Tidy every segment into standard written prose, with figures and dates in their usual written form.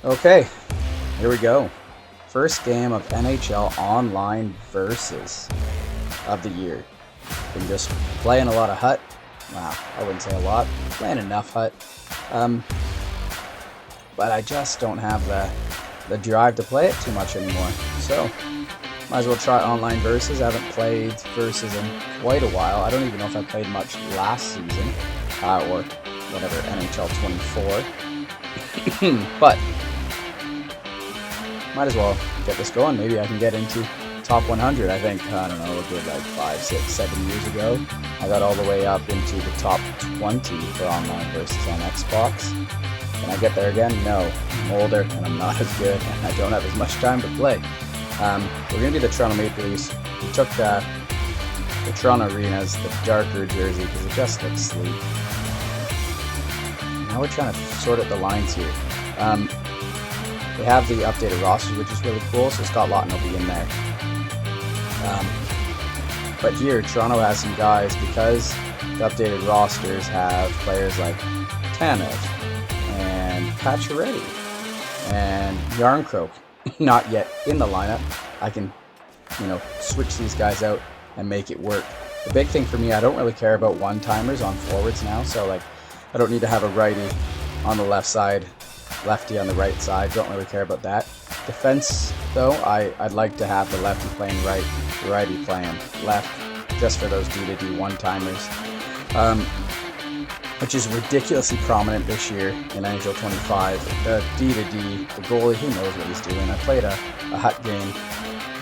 Okay, here we go. First game of NHL Online Versus of the year. Been just playing a lot of Hut. Wow, I wouldn't say a lot. Playing enough Hut. But I just don't have the drive to play it too much anymore. So, might as well try Online Versus. I haven't played Versus in quite a while. I don't even know if I played much last season. Or whatever, NHL 24. But might as well get this going. Maybe I can get into top 100. I think, I don't know, a good like 5, 6, 7 years ago, I got all the way up into the top 20 for Online Versus on Xbox. Can I get there again? No. I'm older and I'm not as good and I don't have as much time to play. We're going to be the Toronto Maple Leafs. We took the Toronto Arenas, the darker jersey, because it just looks sleek. Now we're trying to sort out the lines here. They have the updated rosters, which is really cool, so Scott Laughton will be in there. But here, Toronto has some guys, because the updated rosters have players like Tanev and Pacioretty and Yarncroke not yet in the lineup. I can, switch these guys out and make it work. The big thing for me, I don't really care about one-timers on forwards now, so I don't need to have a righty on the left side, lefty on the right side. Don't really care about that. Defense, though, I'd like to have the lefty playing right, the righty playing left, just for those D-to-D one-timers, which is ridiculously prominent this year in NHL 25. The D-to-D, the goalie, he knows what he's doing. I played a Hut game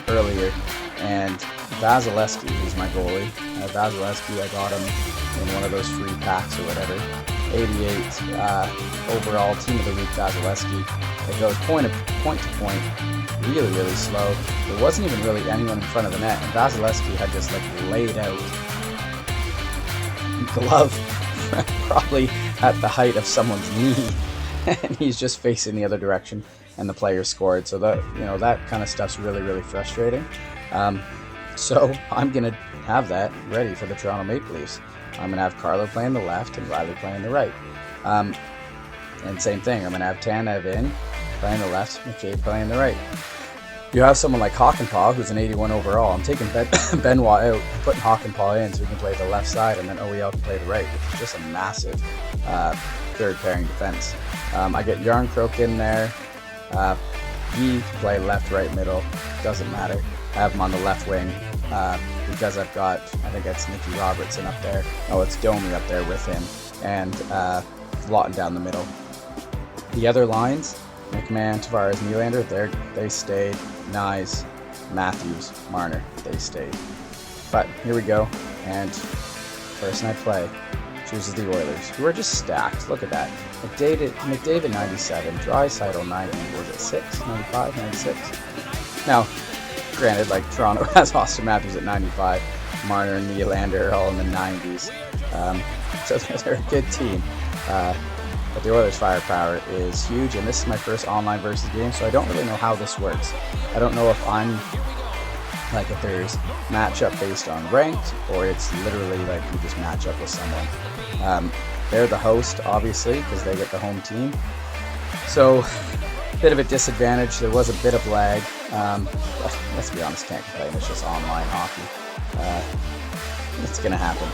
earlier, and Vasilevsky is my goalie. Vasilevsky, I got him in one of those free packs or whatever. 88 overall, team of the week Vasilevsky. It goes point to point, really, really slow. There wasn't even really anyone in front of the net, and Vasilevsky had just laid out glove probably at the height of someone's knee, and he's just facing the other direction, and the player scored. So that kind of stuff's really, really frustrating. So I'm gonna have that ready for the Toronto Maple Leafs. I'm going to have Carlo playing the left and Riley playing the right. And same thing, I'm going to have Tanev in, playing the left, McCabe playing the right. You have someone like Hakanpää, who's an 81 overall. I'm taking Benoit out, putting Hakanpää in so he can play the left side, and then OEL can play the right, which is just a massive third pairing defense. I get Yarncroke in there. He can play left, right, middle. Doesn't matter. I have him on the left wing. Because I've got, I think it's Nicky Robertson up there. Oh, it's Domi up there with him. And Laughton down the middle. The other lines, McMahon, Tavares, Nylander, they stayed. Nyes, Matthews, Marner, they stayed. But here we go. And person I play chooses the Oilers, who are just stacked. Look at that. McDavid 97, Draisaitl 90, was it 6, 95, 96? Now, granted, Toronto has Austin Matthews at 95, Marner and Nylander are all in the 90s, so they're a good team. But the Oilers' firepower is huge, and this is my first Online Versus game, so I don't really know how this works. I don't know if if there's matchup based on ranked, or it's literally you just match up with someone. They're the host, obviously, because they get the home team. So, bit of a disadvantage. There was a bit of lag. But let's be honest, can't complain. It's just online hockey. It's gonna happen.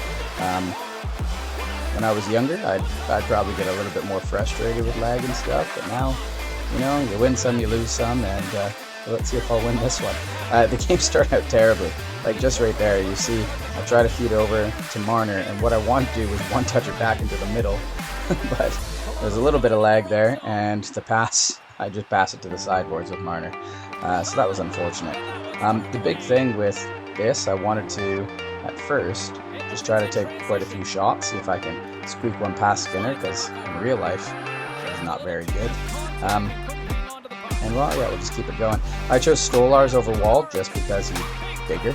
When I was younger, I'd probably get a little bit more frustrated with lag and stuff. But now, you win some, you lose some, and let's see if I'll win this one. The game started out terribly. Just right there, you see, I try to feed over to Marner, and what I want to do is one-touch it back into the middle. But there's a little bit of lag there, and the pass, I just pass it to the sideboards with Marner. So that was unfortunate. The big thing with this, I wanted to, at first, just try to take quite a few shots, see if I can squeak one past Skinner, because in real life, he's not very good. We'll just keep it going. I chose Stolarz over Wall just because he's bigger.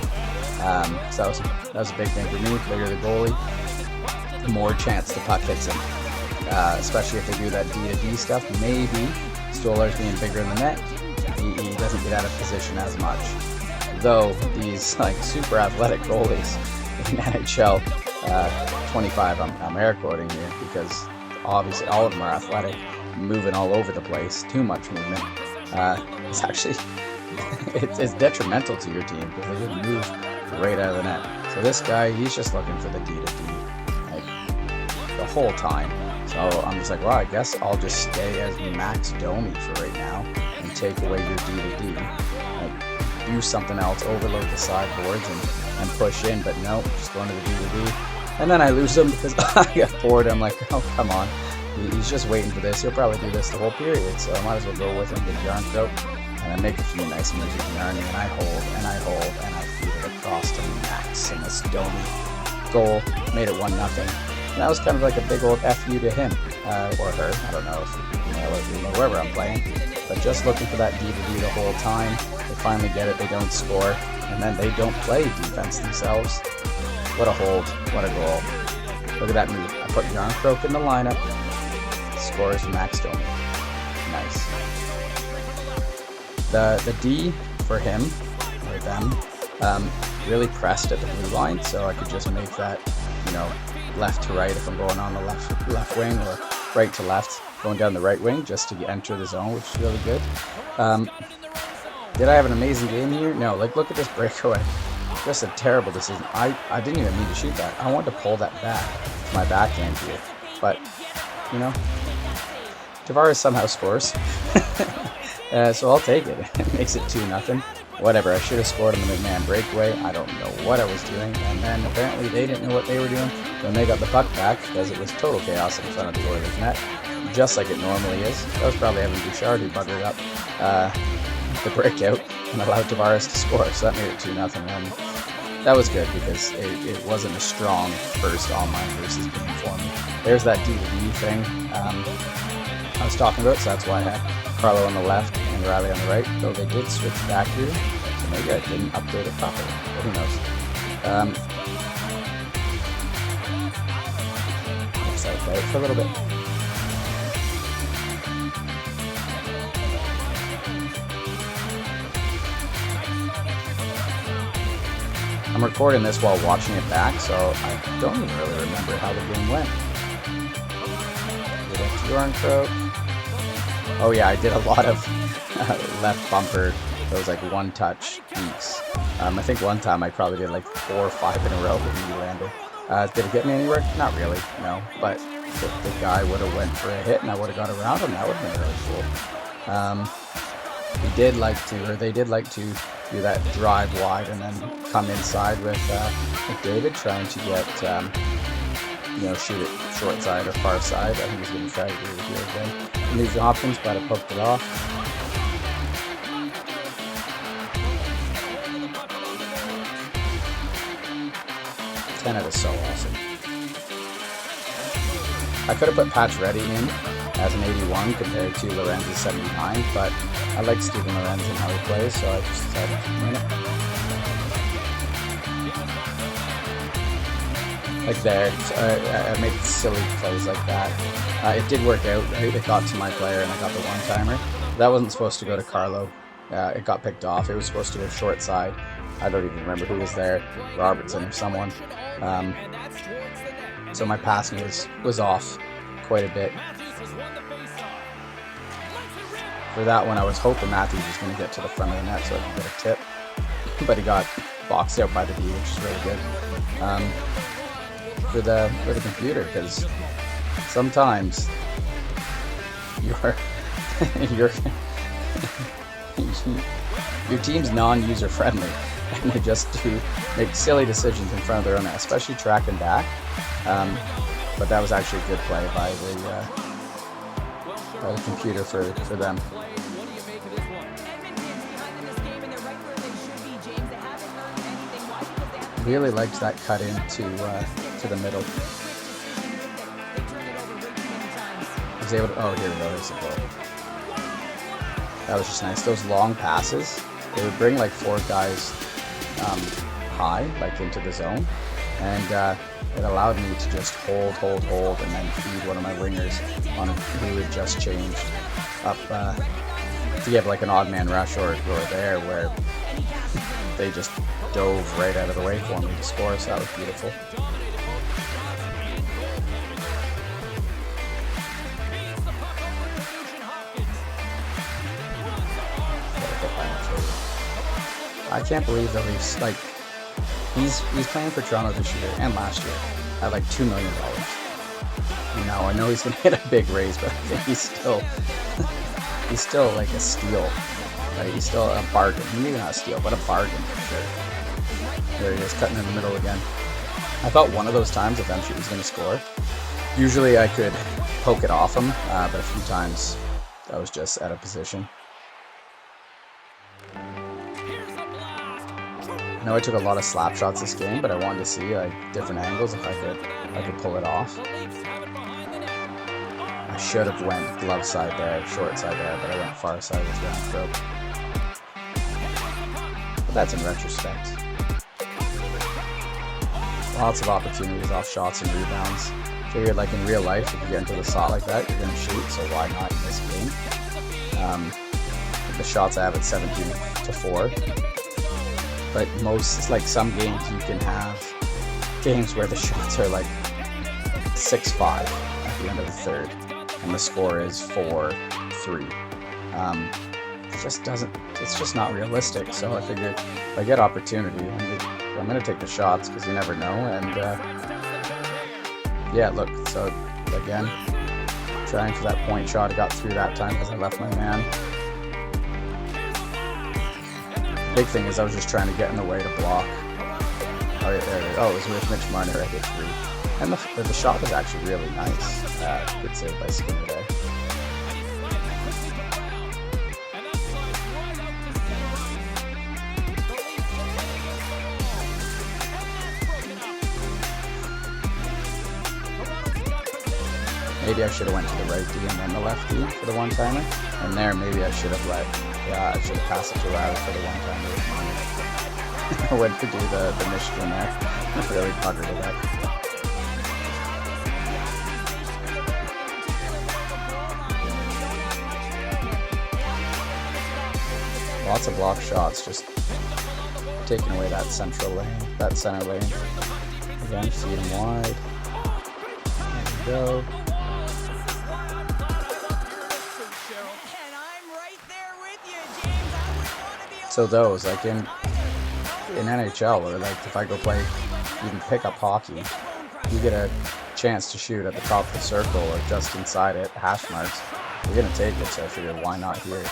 So that was a big thing for me. Bigger the goalie, the more chance the puck hits him. Especially if they do that D-to-D stuff. Maybe Stolarz being bigger in the net, he doesn't get out of position as much. Though these super athletic goalies in NHL 25, I'm air quoting here because obviously all of them are athletic. moving all over the place, too much movement, it's actually it's detrimental to your team because they just move right out of the net. So this guy, he's just looking for the D to D like the whole time. So I'm just like, well, I guess I'll just stay as Max Domi for right now and take away your D to D. Like, do something else, overload the sideboards and push in, but no, just going to the D to D. And then I lose him because I get bored. I'm like, oh, come on. He's just waiting for this. He'll probably do this the whole period, so I might as well go with him, get Yarn Throat, and I make a few nice moves with Yarny, and I hold, and I hold, and I feed it across to Max, and this Domi goal made it 1-0. And that was kind of like a big old FU to him, or her. I don't know if male or female, wherever I'm playing. But just looking for that D to D the whole time. They finally get it, they don't score, and then they don't play defense themselves. What a hold, what a goal. Look at that move. I put Yarn Croak in the lineup. Scores Max Domi. Nice. The D for him, or them, really pressed at the blue line, so I could just make that, left to right if I'm going on the left wing, or right to left, going down the right wing just to enter the zone, which is really good. Did I have an amazing game here? No, look at this breakaway. Just a terrible decision. I didn't even need to shoot that. I wanted to pull that back to my backhand here, but, Tavares somehow scores. So I'll take it. It makes it 2-0. Whatever, I should have scored on the McMahon breakaway. I don't know what I was doing. And then apparently they didn't know what they were doing when they got the puck back, because it was total chaos in front of the Oilers net, just like it normally is. That was probably Evan Bouchard who buttered up the breakout and allowed Tavares to score. So that made it 2-0. And that was good because it wasn't a strong first online versus game for me. There's that D-to-D thing I was talking about, so that's why I had Carlo on the left and Riley on the right, though they did switch back here, so maybe I didn't update it properly, but who knows. Let's let it play for a little bit. I'm recording this while watching it back, so I don't even really remember how the game went. Did it to Yarn Throat. Oh yeah, I did a lot of left bumper, those one touch beats. I think one time I probably did 4 or 5 in a row with Nylander. Did it get me anywhere? Not really, no. But if the guy would have went for a hit and I would have got around him, that would have been really cool. They did like to do that drive wide and then come inside with McDavid trying to get, shoot it short side or far side. I think he's going to try to do it here again. And these options, but I poked it off. That is so awesome. I could have put Patch Ready in as an 81 compared to Lorenz's 79, but I like Steven Lorenz and how he plays, so I just decided to win it. There, I make silly plays like that. It did work out, right? It got to my player and I got the one-timer. That wasn't supposed to go to Carlo. It got picked off. It was supposed to go short side. I don't even remember who was there, Robertson or someone. So my passing was off quite a bit. For that one, I was hoping Matthews was going to get to the front of the net so I could get a tip. But he got boxed out by the D, which is really good. For the computer, because sometimes your team's non-user friendly, and they just do make silly decisions in front of their own net, especially track and back. But that was actually a good play by the computer for them. Really liked that cut into to the middle. Was able to, oh, here we go, there's the goal. That was just nice. Those long passes, they would bring 4 guys high, into the zone, and it allowed me to just hold, and then feed one of my wingers on who had just changed up to give an odd man rush or there where they just dove right out of the way for me to score, so that was beautiful. I can't believe the Leafs, like, he's playing for Toronto this year and last year at like $2 million. Now I know he's gonna get a big raise, but I think he's still like a steal. Right? He's still a bargain. Maybe not a steal, but a bargain for sure. There he is, cutting in the middle again. I thought one of those times eventually he's gonna score. Usually I could poke it off him, but a few times I was just out of position. I know I took a lot of slap shots this game, but I wanted to see like different angles if I could pull it off. I should have went glove side there, short side there, but I went far side with round throat. But that's in retrospect. Lots of opportunities off shots and rebounds. Figured like in real life, if you get into the slot like that, you're gonna shoot, so why not in this game? The shots I have at 17-4. But most, like some games you can have games where the shots are like 6-5 at the end of the third, and the score is 4-3. It's just not realistic. So I figured if I get opportunity, I'm gonna take the shots because you never know. And yeah, look. So again, trying for that point shot. I got through that time because I left my man. Big thing is I was just trying to get in the way to block. Oh, yeah, there it is. Oh, it was with Mitch Marner. I hit 3. And the shot was actually really nice. Good save by Skinner there. Maybe I should have went to the right D and then the left D for the one-timer. And there, maybe I should have I should have passed it to Riley for the one-timer. I went to do the Michigan there. Really buggered it up. Lots of block shots, just taking away that center lane. Again, feed him wide. There we go. So those, like in NHL, or like if I go play even pickup hockey, you get a chance to shoot at the top of the circle or just inside it, hash marks, you're going to take it, so I figured why not here.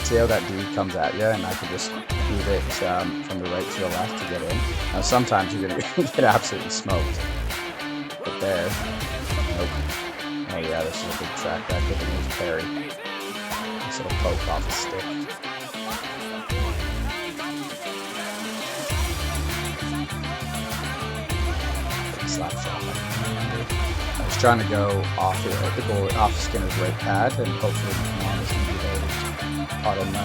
See how that D comes at you, and I can just move it from the right to the left to get in. Now sometimes you're going to get absolutely smoked, but there, nope. Oh yeah, this is a big track back with the new Perry. Nice little poke off the stick. Big slap shot. I was trying to go off Skinner's right pad, and hopefully Milan was going to be there to caught him the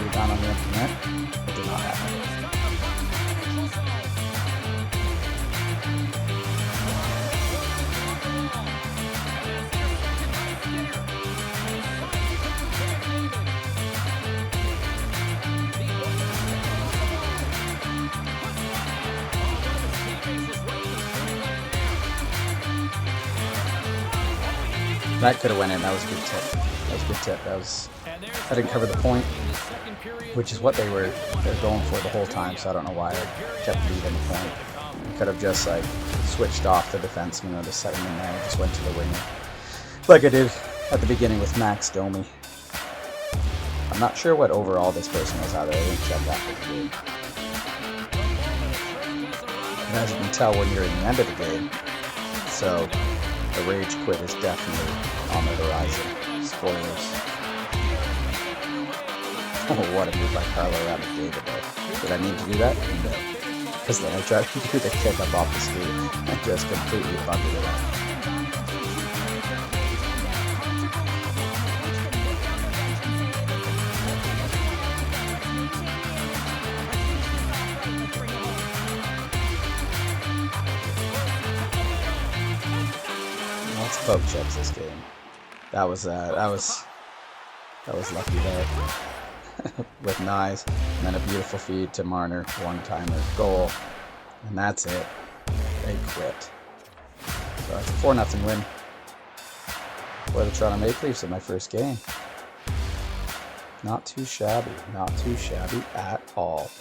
rebound on the empty net. It did not happen. That could have went in. That was a good tip. I didn't cover the point, which is what they're going for the whole time. So I don't know why I kept leaving the point. I could have just like switched off the defenseman or just set him in there and just went to the winger, like I did at the beginning with Max Domi. I'm not sure what overall this person was either. I didn't check that for the game. And as you can tell when you're in the end of the game, so the rage quit is definitely on the horizon. Spoilers. Oh, what a move by Carlo out of David there. Did I need to do that? No. Because then I tried to do the kick up off the skate and just completely buggered it up. Lots of poke checks this game. That was lucky there. With Nyes, and then a beautiful feed to Marner, one-timer, goal, and that's it. They quit. So it's a 4-0 win. for the Toronto Maple Leafs in my first game. Not too shabby. Not too shabby at all.